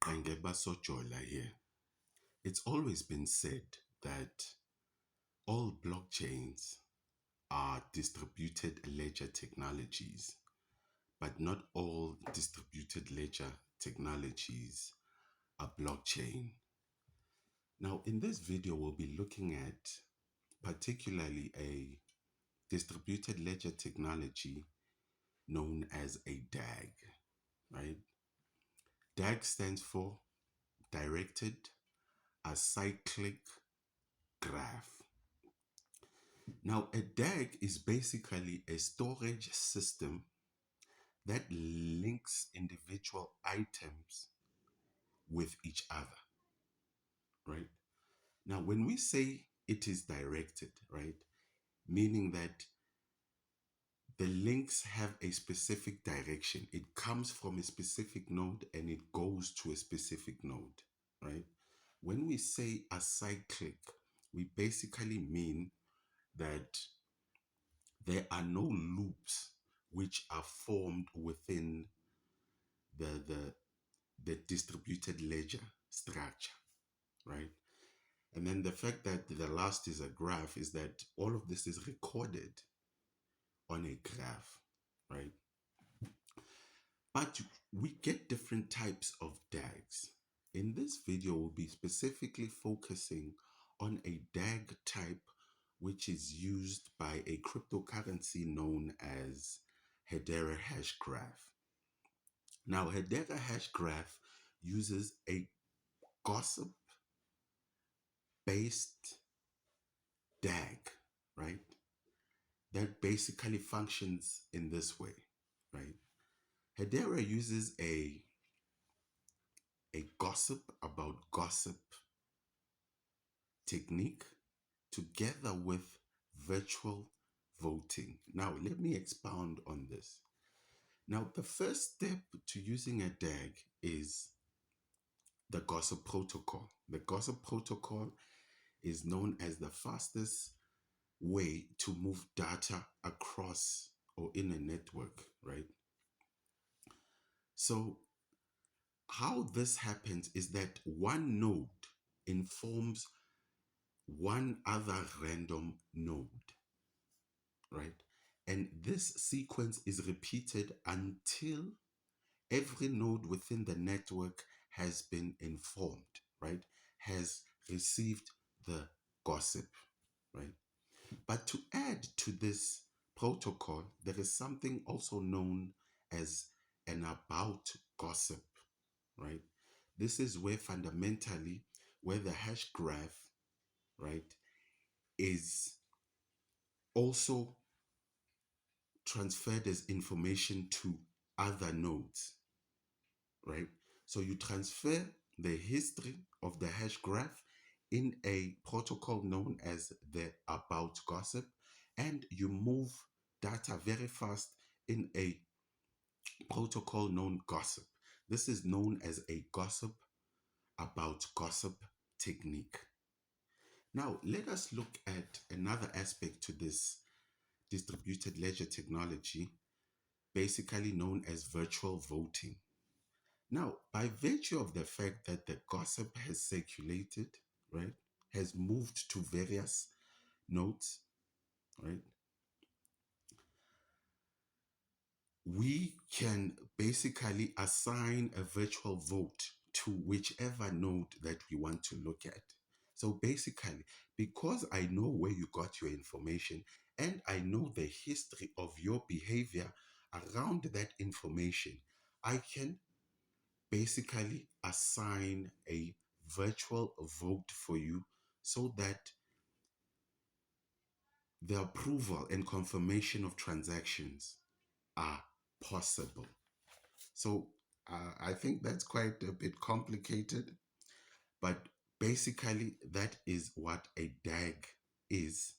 Qangeba Sojola here. It's always been said that all blockchains are distributed ledger technologies, but not all distributed ledger technologies are blockchain. Now, in this video, we'll be looking at particularly a distributed ledger technology known as a DAG, right? DAG stands for Directed Acyclic Graph. Now, a DAG is basically a storage system that links individual items with each other, right? Now, when we say it is directed, right, meaning that the links have a specific direction. It comes from a specific node and it goes to a specific node, right? When we say acyclic, we basically mean that there are no loops which are formed within the, the distributed ledger structure, right? And then the fact that the last is a graph is that all of this is recorded on a graph, right? But we get different types of DAGs. In this video, we'll be specifically focusing on a DAG type which is used by a cryptocurrency known as Hedera Hashgraph. Now, Hedera Hashgraph uses a gossip-based DAG, right? That basically functions in this way, right? Hedera uses a gossip about gossip technique together with virtual voting. Now, let me expound on this. Now, the first step to using a DAG is the gossip protocol. The gossip protocol is known as the fastest way to move data across or in a network, right? So how this happens is that one node informs one other random node, right? And this sequence is repeated until every node within the network has been informed, right? Has received the gossip, right? But to add to this protocol, there is something also known as an about gossip, right? This is where fundamentally, where the hash graph, right, is also transferred as information to other nodes, right? So you transfer the history of the hash graph in a protocol known as the about gossip, and you move data very fast in a protocol known gossip. This is known as a gossip about gossip technique. Now, let us look at another aspect to this distributed ledger technology, basically known as virtual voting. Now, by virtue of the fact that the gossip has circulated, right, has moved to various nodes, right, we can basically assign a virtual vote to whichever node that we want to look at. So basically, because I know where you got your information and I know the history of your behavior around that information, I can basically assign a virtual vote for you so that the approval and confirmation of transactions are possible. So I think that's quite a bit complicated, but basically that is what a DAG is,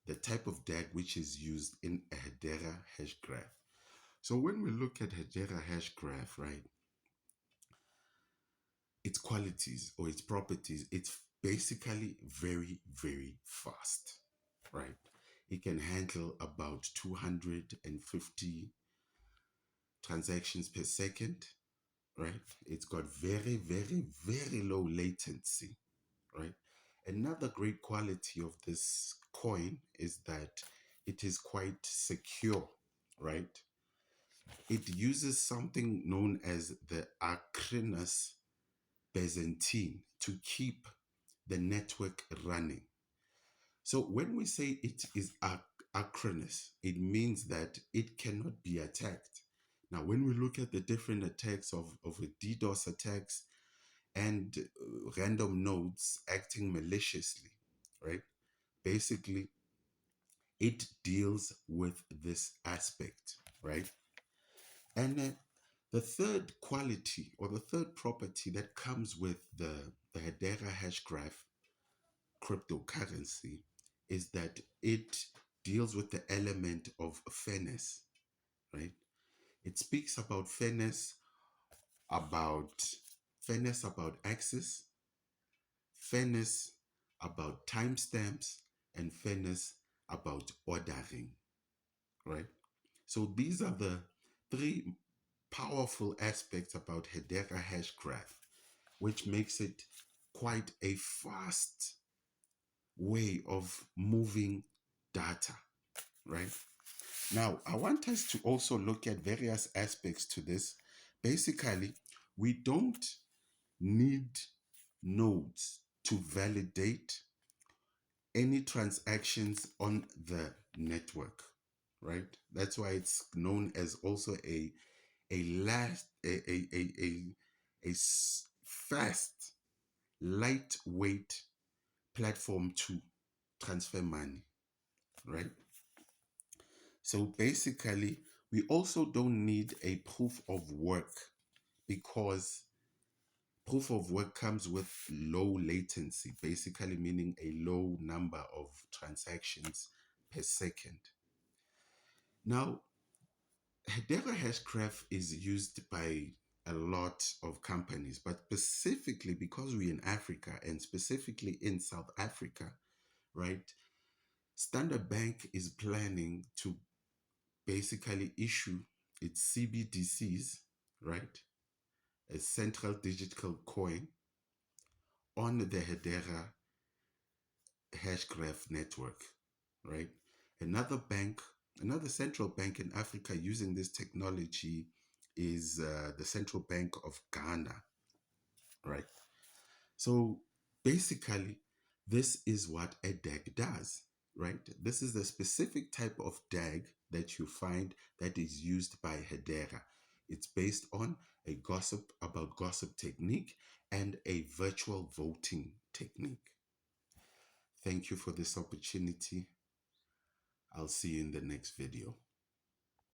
the type of DAG which is used in a Hedera hash graph. So when we look at Hedera hash graph, right, its qualities or its properties, it's basically very, very fast, right? It can handle about 250 transactions per second, right? It's got very, very, very low latency, right? Another great quality of this coin is that it is quite secure, right? It uses something known as the Acrinus Byzantine to keep the network running. So when we say it is Acrinus, it means that it cannot be attacked. Now, when we look at the different attacks of a DDoS attacks and random nodes acting maliciously, right? Basically, it deals with this aspect, right? And the third quality or the third property that comes with the Hedera Hashgraph cryptocurrency is that it deals with the element of fairness, right? It speaks about fairness about access, fairness about timestamps, and fairness about ordering, right? So these are the three powerful aspects about Hedera Hashgraph, which makes it quite a fast way of moving data, right? Now, I want us to also look at various aspects to this. Basically, we don't need nodes to validate any transactions on the network, right? That's why it's known as also a last fast, lightweight platform to transfer money, right? So basically, we also don't need a proof of work because proof of work comes with low latency, basically meaning a low number of transactions per second. Now, Hedera Hashgraph is used by a lot of companies, but specifically because we're in Africa and specifically in South Africa, right? Standard Bank is planning to basically issue its CBDCs, right? A central digital coin on the Hedera Hashgraph network, right? Another bank, another central bank in Africa using this technology is the Central Bank of Ghana, right? So basically, this is what a DAG does, right? This is the specific type of DAG that you find that is used by Hedera. It's based on a gossip about gossip technique and a virtual voting technique. Thank you for this opportunity. I'll see you in the next video.